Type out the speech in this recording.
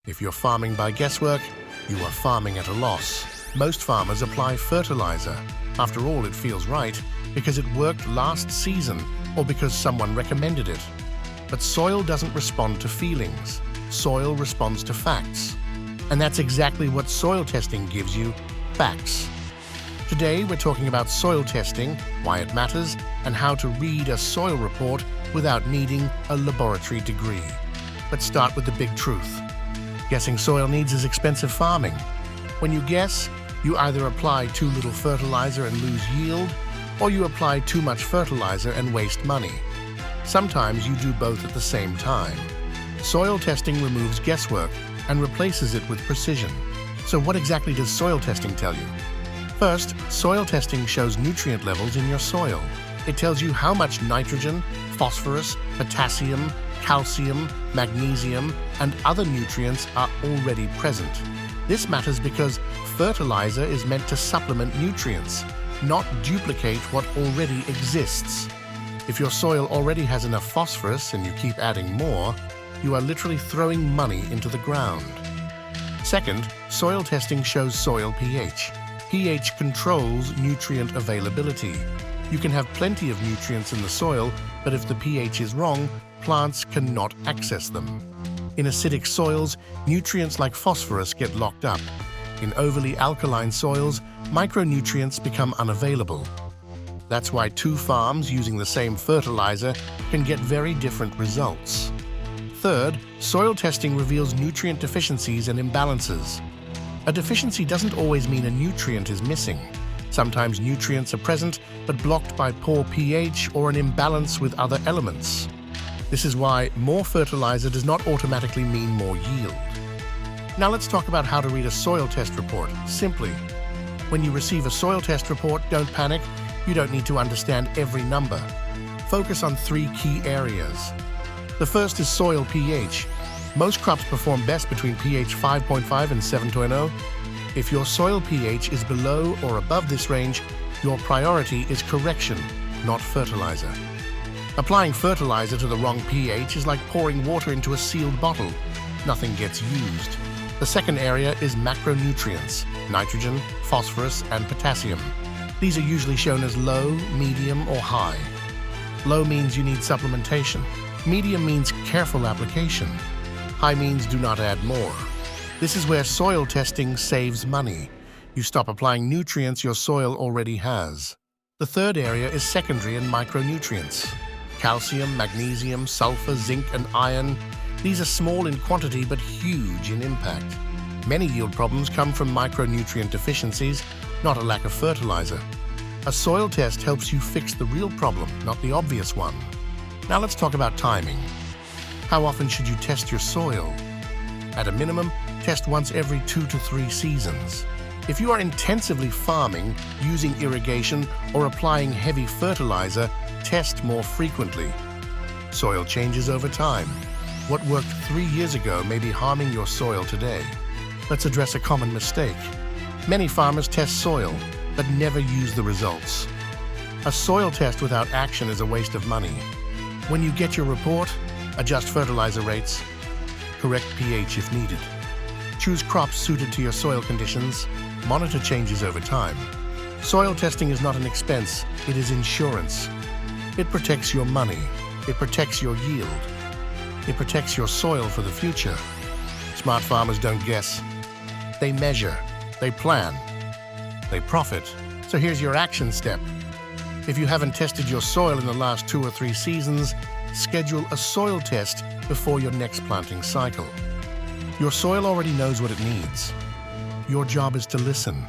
If you're farming by guesswork, you are farming at a loss. Most farmers apply fertilizer. After all, it feels right because it worked last season or because someone recommended it. But soil doesn't respond to feelings. Soil responds to facts. And that's exactly what soil testing gives you, facts. Today, we're talking about soil testing, why it matters, and how to read a soil report without needing a laboratory degree. Let's start with the big truth. Guessing soil needs is expensive farming. When you guess, you either apply too little fertilizer and lose yield, or you apply too much fertilizer and waste money. Sometimes you do both at the same time. Soil testing removes guesswork and replaces it with precision. So what exactly does soil testing tell you? First, soil testing shows nutrient levels in your soil. It tells you how much nitrogen, phosphorus, potassium, calcium, magnesium, and other nutrients are already present. This matters because fertilizer is meant to supplement nutrients, not duplicate what already exists. If your soil already has enough phosphorus and you keep adding more, you are literally throwing money into the ground. Second, soil testing shows soil pH. pH controls nutrient availability. You can have plenty of nutrients in the soil, but if the pH is wrong, plants cannot access them. In acidic soils, nutrients like phosphorus get locked up. In overly alkaline soils, micronutrients become unavailable. That's why two farms using the same fertilizer can get very different results. Third, soil testing reveals nutrient deficiencies and imbalances. A deficiency doesn't always mean a nutrient is missing. Sometimes nutrients are present but blocked by poor pH or an imbalance with other elements. This is why more fertilizer does not automatically mean more yield. Now let's talk about how to read a soil test report, simply. When you receive a soil test report, don't panic. You don't need to understand every number. Focus on three key areas. The first is soil pH. Most crops perform best between pH 5.5 and 7.0. If your soil pH is below or above this range, your priority is correction, not fertilizer. Applying fertilizer to the wrong pH is like pouring water into a sealed bottle. Nothing gets used. The second area is macronutrients, nitrogen, phosphorus, and potassium. These are usually shown as low, medium, or high. Low means you need supplementation. Medium means careful application. High means do not add more. This is where soil testing saves money. You stop applying nutrients your soil already has. The third area is secondary and micronutrients. Calcium, magnesium, sulfur, zinc, and iron. These are small in quantity but huge in impact. Many yield problems come from micronutrient deficiencies, not a lack of fertilizer. A soil test helps you fix the real problem, not the obvious one. Now let's talk about timing. How often should you test your soil? At a minimum, test once every 2 to 3 seasons. If you are intensively farming, using irrigation, or applying heavy fertilizer, test more frequently. Soil changes over time. What worked 3 years ago may be harming your soil today. Let's address a common mistake. Many farmers test soil, but never use the results. A soil test without action is a waste of money. When you get your report, adjust fertilizer rates, correct pH if needed. Choose crops suited to your soil conditions, monitor changes over time. Soil testing is not an expense, it is insurance. It protects your money, it protects your yield, it protects your soil for the future. Smart farmers don't guess. They measure, they plan, they profit. So here's your action step. If you haven't tested your soil in the last 2 or 3 seasons, schedule a soil test before your next planting cycle. Your soil already knows what it needs. Your job is to listen.